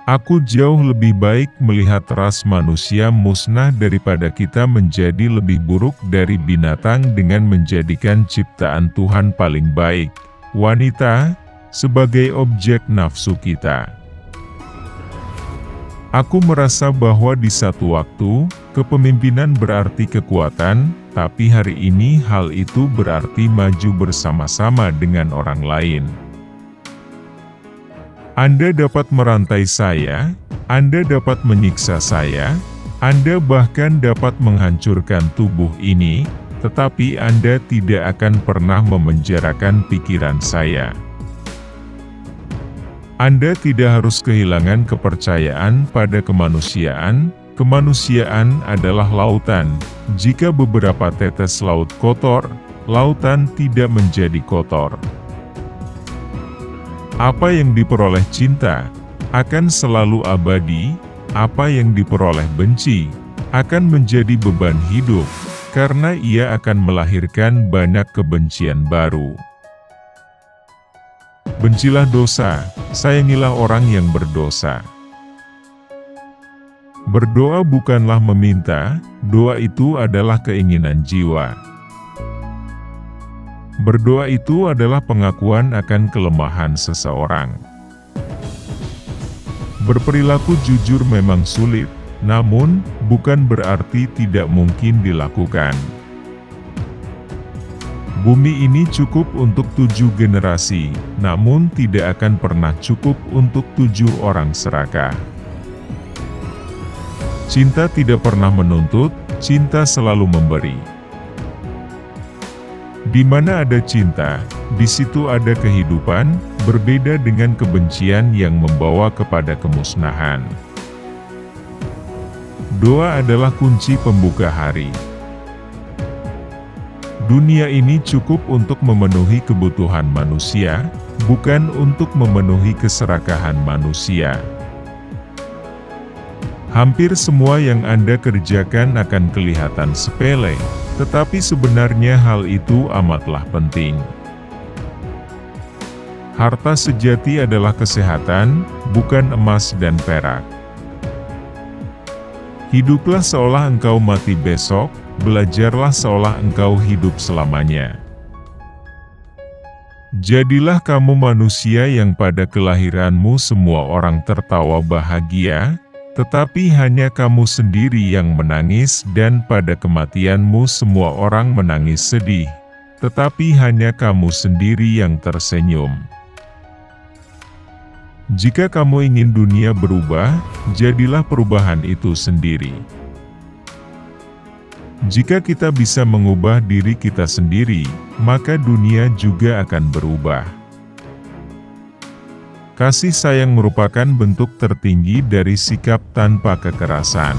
Aku jauh lebih baik melihat ras manusia musnah daripada kita menjadi lebih buruk dari binatang dengan menjadikan ciptaan Tuhan paling baik, wanita, sebagai objek nafsu kita. Aku merasa bahwa di satu waktu, kepemimpinan berarti kekuatan, tapi hari ini hal itu berarti maju bersama-sama dengan orang lain. Anda dapat merantai saya, Anda dapat menyiksa saya, Anda bahkan dapat menghancurkan tubuh ini, tetapi Anda tidak akan pernah memenjarakan pikiran saya. Anda tidak harus kehilangan kepercayaan pada kemanusiaan. Kemanusiaan adalah lautan. Jika beberapa tetes laut kotor, lautan tidak menjadi kotor. Apa yang diperoleh cinta akan selalu abadi, apa yang diperoleh benci akan menjadi beban hidup, karena ia akan melahirkan banyak kebencian baru. Bencilah dosa, sayangilah orang yang berdosa. Berdoa bukanlah meminta, doa itu adalah keinginan jiwa. Berdoa itu adalah pengakuan akan kelemahan seseorang. Berperilaku jujur memang sulit, namun bukan berarti tidak mungkin dilakukan. Bumi ini cukup untuk 7 generasi, namun tidak akan pernah cukup untuk 7 orang serakah. Cinta tidak pernah menuntut, cinta selalu memberi. Di mana ada cinta, di situ ada kehidupan, berbeda dengan kebencian yang membawa kepada kemusnahan. Doa adalah kunci pembuka hari. Dunia ini cukup untuk memenuhi kebutuhan manusia, bukan untuk memenuhi keserakahan manusia. Hampir semua yang Anda kerjakan akan kelihatan sepele, tetapi sebenarnya hal itu amatlah penting. Harta sejati adalah kesehatan, bukan emas dan perak. Hiduplah seolah engkau mati besok, belajarlah seolah engkau hidup selamanya. Jadilah kamu manusia yang pada kelahiranmu semua orang tertawa bahagia, tetapi hanya kamu sendiri yang menangis, dan pada kematianmu semua orang menangis sedih, tetapi hanya kamu sendiri yang tersenyum. Jika kamu ingin dunia berubah, jadilah perubahan itu sendiri. Jika kita bisa mengubah diri kita sendiri, maka dunia juga akan berubah. Kasih sayang merupakan bentuk tertinggi dari sikap tanpa kekerasan.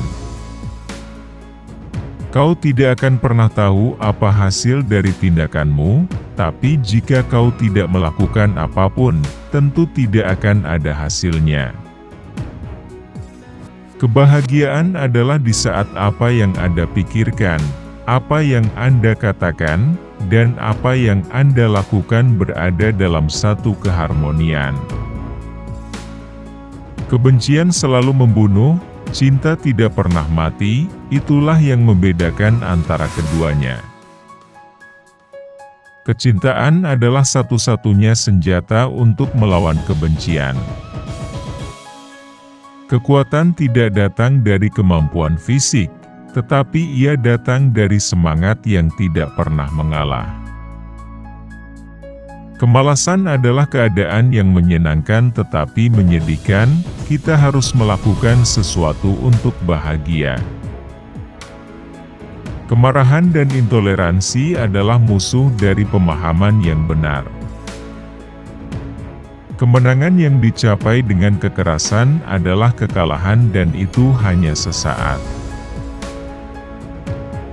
Kau tidak akan pernah tahu apa hasil dari tindakanmu, tapi jika kau tidak melakukan apapun, tentu tidak akan ada hasilnya. Kebahagiaan adalah di saat apa yang Anda pikirkan, apa yang Anda katakan, dan apa yang Anda lakukan berada dalam satu keharmonian. Kebencian selalu membunuh, cinta tidak pernah mati, itulah yang membedakan antara keduanya. Kecintaan adalah satu-satunya senjata untuk melawan kebencian. Kekuatan tidak datang dari kemampuan fisik, tetapi ia datang dari semangat yang tidak pernah mengalah. Kemalasan adalah keadaan yang menyenangkan tetapi menyedihkan. Kita harus melakukan sesuatu untuk bahagia. Kemarahan dan intoleransi adalah musuh dari pemahaman yang benar. Kemenangan yang dicapai dengan kekerasan adalah kekalahan, dan itu hanya sesaat.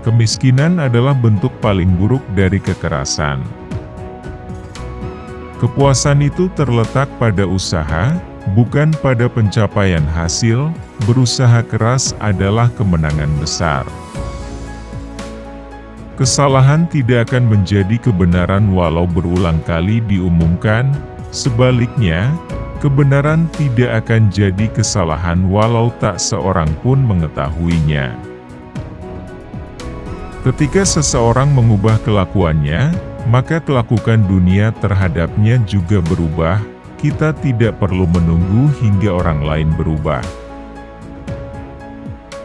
Kemiskinan adalah bentuk paling buruk dari kekerasan. Kepuasan itu terletak pada usaha, bukan pada pencapaian hasil. Berusaha keras adalah kemenangan besar. Kesalahan tidak akan menjadi kebenaran walau berulang kali diumumkan. Sebaliknya, Kebenaran tidak akan jadi kesalahan walau tak seorang pun mengetahuinya. Ketika seseorang mengubah kelakuannya, maka kelakuan dunia terhadapnya juga berubah. Kita tidak perlu menunggu hingga orang lain berubah.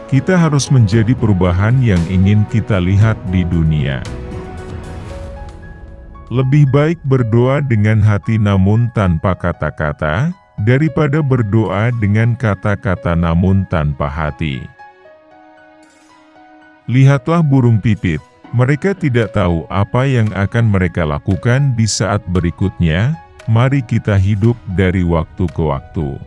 Kita harus menjadi perubahan yang ingin kita lihat di dunia. Lebih baik berdoa dengan hati namun tanpa kata-kata, daripada berdoa dengan kata-kata namun tanpa hati. Lihatlah burung pipit, mereka tidak tahu apa yang akan mereka lakukan di saat berikutnya. Mari kita hidup dari waktu ke waktu.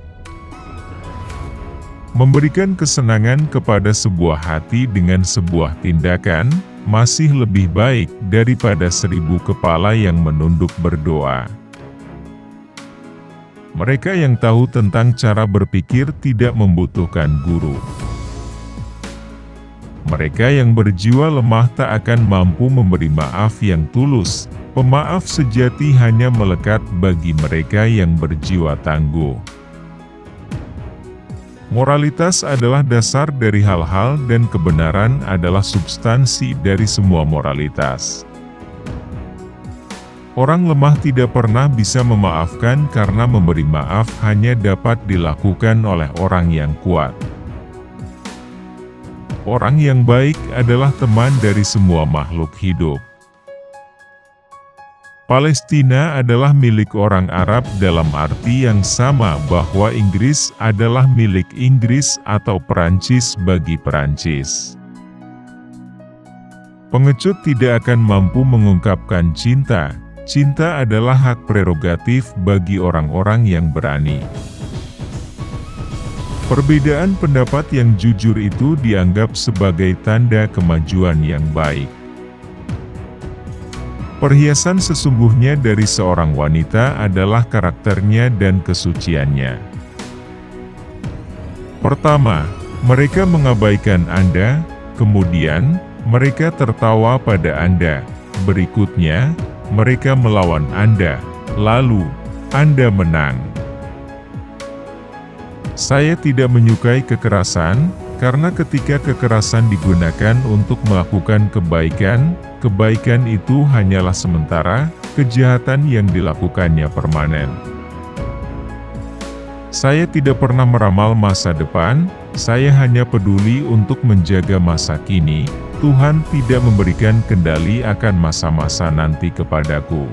Memberikan kesenangan kepada sebuah hati dengan sebuah tindakan, masih lebih baik daripada 1000 kepala yang menunduk berdoa. Mereka yang tahu tentang cara berpikir tidak membutuhkan guru. Mereka yang berjiwa lemah tak akan mampu memberi maaf yang tulus. Pemaaf sejati hanya melekat bagi mereka yang berjiwa tangguh. Moralitas adalah dasar dari hal-hal dan kebenaran adalah substansi dari semua moralitas. Orang lemah tidak pernah bisa memaafkan karena memberi maaf hanya dapat dilakukan oleh orang yang kuat. Orang yang baik adalah teman dari semua makhluk hidup. Palestina adalah milik orang Arab dalam arti yang sama bahwa Inggris adalah milik Inggris atau Perancis bagi Perancis. Pengecut tidak akan mampu mengungkapkan cinta. Cinta adalah hak prerogatif bagi orang-orang yang berani. Perbedaan pendapat yang jujur itu dianggap sebagai tanda kemajuan yang baik. Perhiasan sesungguhnya dari seorang wanita adalah karakternya dan kesuciannya. Pertama, mereka mengabaikan Anda, kemudian, mereka tertawa pada Anda, berikutnya, mereka melawan Anda, lalu, Anda menang. Saya tidak menyukai kekerasan, karena ketika kekerasan digunakan untuk melakukan kebaikan, kebaikan itu hanyalah sementara, kejahatan yang dilakukannya permanen. Saya tidak pernah meramal masa depan, saya hanya peduli untuk menjaga masa kini. Tuhan tidak memberikan kendali akan masa-masa nanti kepadaku.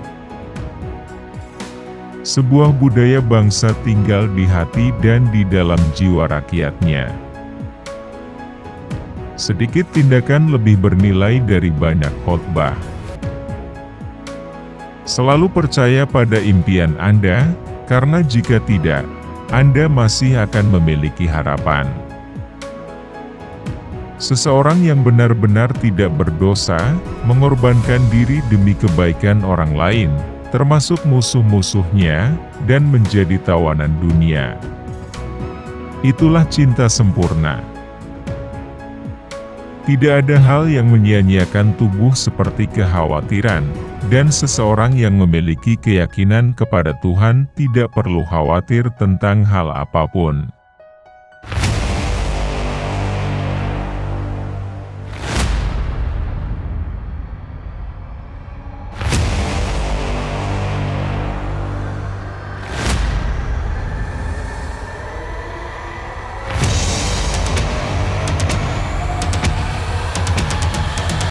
Sebuah budaya bangsa tinggal di hati dan di dalam jiwa rakyatnya. Sedikit tindakan lebih bernilai dari banyak khotbah. Selalu percaya pada impian Anda, karena jika tidak, Anda masih akan memiliki harapan. Seseorang yang benar-benar tidak berdosa, mengorbankan diri demi kebaikan orang lain, termasuk musuh-musuhnya, dan menjadi tawanan dunia. Itulah cinta sempurna. Tidak ada hal yang menyia-nyiakan tubuh seperti kekhawatiran, dan seseorang yang memiliki keyakinan kepada Tuhan tidak perlu khawatir tentang hal apapun.